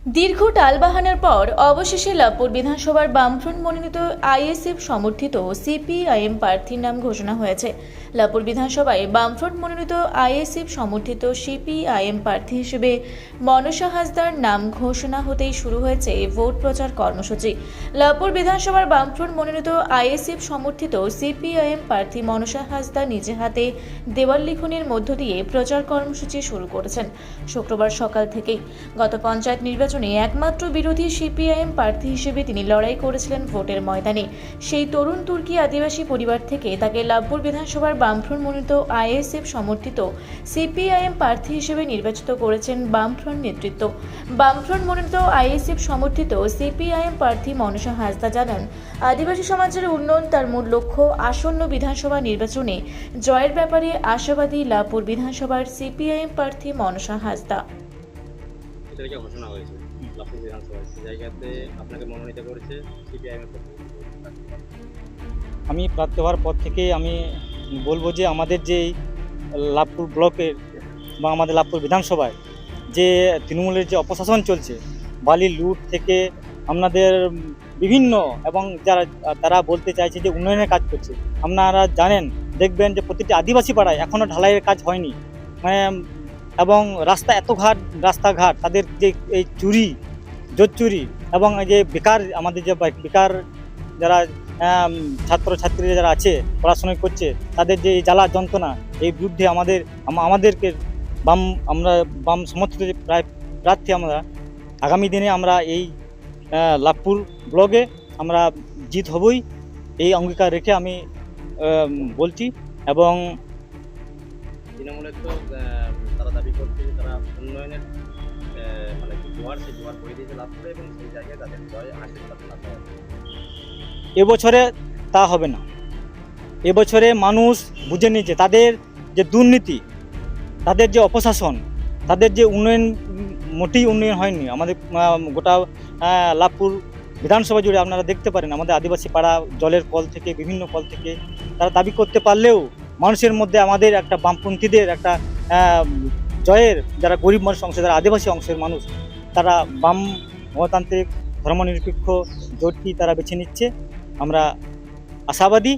দীর্ঘ টালবাহানার পর অবশেষে লাভপুর বিধানসভার বামফ্রন্ট মনোনীত আইএসএফ সমর্থিত সিপিআইএম প্রার্থীর নাম ঘোষণা হয়েছে। লাভপুর বিধানসভায় বামফ্রন্ট মনোনীত আইএসএফ সমর্থিত সিপিআইএম প্রার্থী হিসেবে মনসা হাসদার নাম ঘোষণা হতেই শুরু হয়েছে ভোট প্রচার কর্মসূচি। লাভপুর বিধানসভার বামফ্রন্ট মনোনীত আইএসএফ সমর্থিত সিপিআইএম প্রার্থী মনসা হাসদা নিজে হাতে দেওয়াল লিখনের মধ্য দিয়ে প্রচার কর্মসূচি শুরু করেছেন। শুক্রবার সকাল থেকেই গত পঞ্চায়েত নির্বাচনে একমাত্র বিরোধী সিপিআইএম প্রার্থী হিসেবে তিনি লড়াই করেছিলেন ভোটের ময়দানে। সেই তরুণ তুর্কি আদিবাসী পরিবার থেকে তাকে লাভপুর বিধানসভার বামফ্রন্ট মনোনীত আইএসএফ সমর্থিত সিপিআইএম প্রার্থী হিসেবে নির্বাচিত করেছেন বামফ্রন্ট নেতৃত্ব। বামফ্রন্ট মনোনীত আইএসএফ সমর্থিত সিপিআইএম প্রার্থী মনসা হাসদা জানান, আদিবাসী সমাজের উন্নয়ন তার মূল লক্ষ্য। আসন্ন বিধানসভা নির্বাচনে জয়ের ব্যাপারে আশাবাদী লাভপুর বিধানসভার সিপিআইএম প্রার্থী মনসা হাসদা। ঘোষণা হয়েছে লাভপুর বিধানসভায়, সেই জায়গাতে আপনাকে মনোনীত করেছে সিপিআইএম এর পক্ষ থেকে। আমি প্রার্থী হওয়ার পর থেকে আমি বলবো যে আমাদের যে লাভপুর ব্লকের বা আমাদের লাভপুর বিধানসভায় যে তৃণমূলের যে অপশাসন চলছে, বালি লুট থেকে আপনাদের বিভিন্ন এবং তারা বলতে চাইছে যে উন্নয়নের কাজ করছে। আপনারা জানেন, দেখবেন যে প্রতিটি আদিবাসী পাড়ায় এখনও ঢালাইয়ের কাজ হয়নি, এবং রাস্তাঘাট তাদের যে এই চুরি জোর চুরি এবং এই যে বেকার, আমাদের যে বেকার যারা ছাত্রছাত্রীরা যারা আছে পড়াশোনা করছে, তাদের যে জ্বালা যন্ত্রণা, এই বিরুদ্ধে আমাদেরকে আমরা বাম সমর্থিত যে প্রার্থী, আমরা আগামী দিনে আমরা এই লাভপুর ব্লকে আমরা জিত হবই, এই অঙ্গীকার রেখে আমি বলছি। এবং তৃণমূলের তো তারা দাবি করছে যে তারা উন্নয়নের মানে সেই জোয়ার বয়ে দিয়েছে লাভপুরে, এবং সেই জায়গায় তাদের জয় আশীর্বাদ লাভ হবে। এবছরে তা হবে না। এবছরে মানুষ বুঝে নিয়েছে তাদের যে দুর্নীতি, তাদের যে অপশাসন, তাদের যে উন্নয়ন, মোটেই উন্নয়ন হয়নি। আমাদের গোটা লাভপুর বিধানসভা জুড়ে আপনারা দেখতে পারেন, আমাদের আদিবাসী পাড়া জলের কল থেকে বিভিন্ন কল থেকে তারা দাবি করতে পারলেও মানুষের মধ্যে আমাদের একটা বামপন্থীদের একটা জয়ের, যারা গরিব মানুষ অংশ, যারা আদিবাসী অংশের মানুষ, তারা বাম গণতান্ত্রিক ধর্মনিরপেক্ষ জোটটি তারা বেছে নিচ্ছে। আমরা আশাবাদী,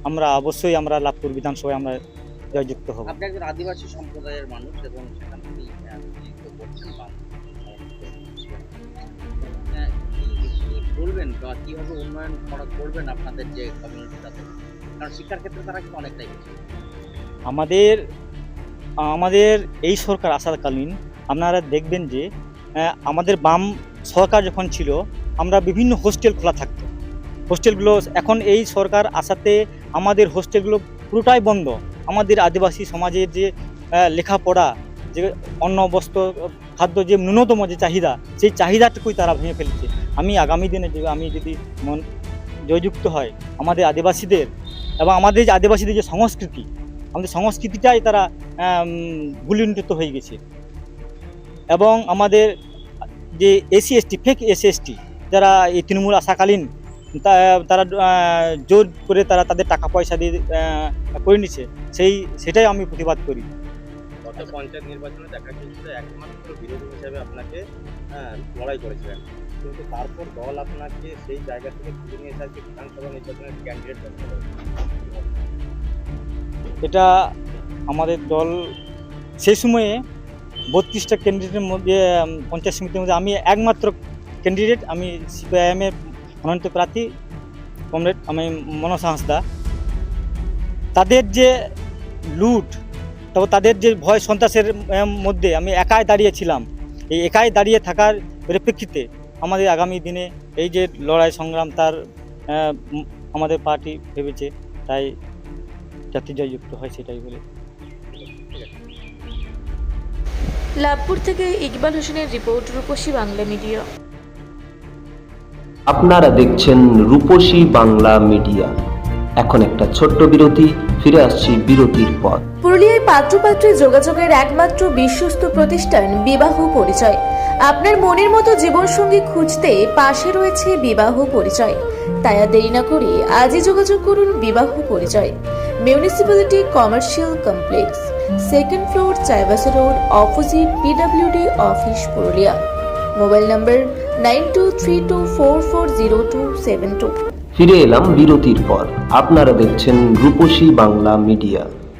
আমরা অবশ্যই আমরা লাভপুর বিধানসভায় আমরা জয়যুক্ত হব। আপনি একজন আদিবাসী সম্প্রদায়ের মানুষ এবং সেখান থেকে করছেন বাম, বলবেন কিভাবে উন্নয়ন করবেন আপনাদের যে কমিউনিটিটাতে, কারণ শিক্ষার ক্ষেত্রে তারা কিন্তু অনেকটাই বেশি। আমাদের এই সরকার আসাকালীন আপনারা দেখবেন যে আমাদের বাম সরকার যখন ছিল, আমরা বিভিন্ন হোস্টেল খোলা থাকতো। হোস্টেলগুলো এখন এই সরকার আসাতে আমাদের হোস্টেলগুলো পুরোটাই বন্ধ। আমাদের আদিবাসী সমাজের যে লেখাপড়া, যে অন্ন বস্ত্র খাদ্য, যে ন্যূনতম যে চাহিদা, সেই চাহিদাটুকুই তারা ভেঙে ফেলছে। আমি আগামী দিনে আমি যদি জয়যুক্ত হয়, আমাদের আদিবাসীদের এবং আমাদের যে আদিবাসীদের যে সংস্কৃতি, আমাদের সংস্কৃতিটাই তারা গুলিন্ঠিত হয়ে গেছে। এবং আমাদের যে SC/ST, ফেক SC/ST যারা এই তৃণমূল আসাকালীন তারা জোর করে তাদের টাকা পয়সা দিয়ে করে নিচ্ছে, সেটাই আমি প্রতিবাদ করি। গত পঞ্চায়েত নির্বাচনে দেখা গেছে একমাত্র বিরোধী হিসেবে আপনাকে লড়াই করেছিলেন, কিন্তু তারপর দল আপনাকে সেই জায়গা থেকে তুলে নিয়ে এসে বিধানসভা নির্বাচনের ক্যান্ডিডেট ঘোষণা করেছে। এটা আমাদের দল সেই সময়ে 32টা ক্যান্ডিডেটের মধ্যে, পঞ্চায়েত সমিতির মধ্যে আমি একমাত্র ক্যান্ডিডেট, আমি সিপিআইএমের মনোনীত প্রার্থী কমরেড আমি মনসা হাসদা। তাদের যে লুট, তবে তাদের যে ভয় সন্ত্রাসের মধ্যে আমি একাই দাঁড়িয়েছিলাম। এই একাই দাঁড়িয়ে থাকার পরিপ্রেক্ষিতে আমাদের আগামী দিনে এই যে লড়াই সংগ্রাম, তার আমাদের পার্টি ভেবেছে, তাই যাতে জয়যুক্ত হয় সেটাই বলে। লাভপুর থেকে ইকবাল হোসেনের রিপোর্ট, রূপসী বাংলা মিডিয়া। আপনারা দেখছেন রূপসী বাংলা মিডিয়া। এখন একটা ছোট্ট বিরতি, ফিরে আসছি বিরতির পর। পুরুলিয়ায় পাত্রপাত্রী যোগাযোগের একমাত্র বিশ্বস্ত প্রতিষ্ঠান বিবাহ পরিচয়। আপনার মনের মতো জীবনসঙ্গী খুঁজতে পাশে রয়েছে বিবাহ পরিচয়। তাই আর দেরি না করে আজই যোগাযোগ করুন বিবাহ পরিচয়। Municipality commercial complex, 2nd floor, Chaibasa road, opposite PWD office, Purulia. Mobile নম্বর 9232440272। ফিরে এলাম বিরতির পর। আপনারা দেখছেন রূপসী বাংলা মিডিয়া।